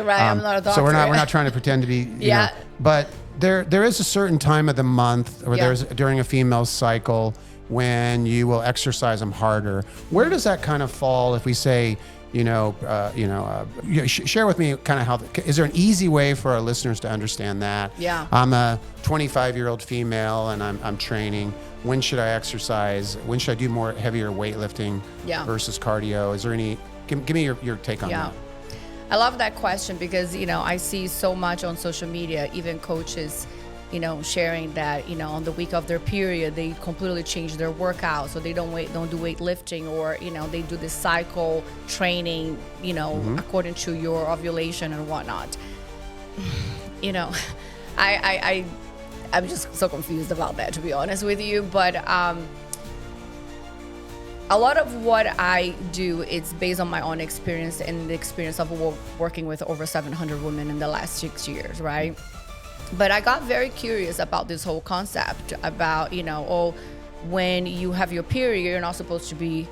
Right, I'm not a doctor. So we're not trying to pretend to be, you know, but there is a certain time of the month, or there's during a female's cycle when you will exercise them harder. Where does that kind of fall if we say, share with me kind of how, is there an easy way for our listeners to understand that? Yeah. I'm a 25-year-old female and I'm training. When should I exercise? When should I do more heavier weightlifting versus cardio? Is there any, give me your take on that. I love that question because, I see so much on social media, even coaches, sharing that, on the week of their period, they completely change their workout. So they don't do weightlifting, or, they do this cycle training, according to your ovulation and whatnot. I'm just so confused about that, to be honest with you. But a lot of what I do, it's based on my own experience and the experience of working with over 700 women in the last 6 years, right? But I got very curious about this whole concept about, when you have your period, you're not supposed to be,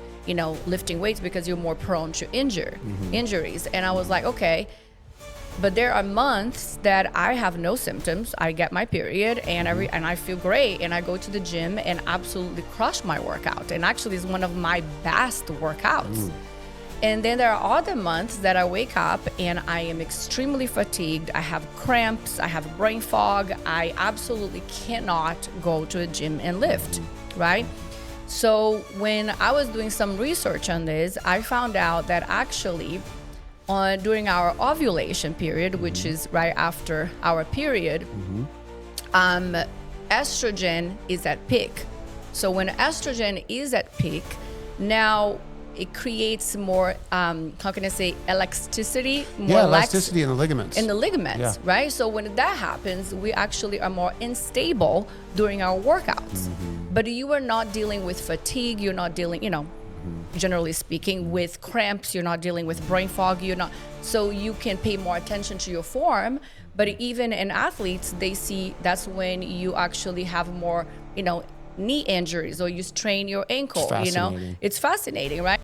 lifting weights because you're more prone to injuries. And I was like, okay, but there are months that I have no symptoms. I get my period and I feel great, and I go to the gym and absolutely crush my workout. And actually it's one of my best workouts. And then there are other months that I wake up and I am extremely fatigued. I have cramps, I have brain fog. I absolutely cannot go to a gym and lift, right? So when I was doing some research on this, I found out that actually during our ovulation period, which is right after our period, estrogen is at peak. So when estrogen is at peak, now it creates more, how can I say, elasticity? More elasticity in the ligaments. In the ligaments, right? So when that happens, we actually are more unstable during our workouts. But you are not dealing with fatigue, you're not dealing, generally speaking, with cramps, you're not dealing with brain fog, so you can pay more attention to your form. But even in athletes, they see that's when you actually have more, knee injuries, or you strain your ankle, It's fascinating, right?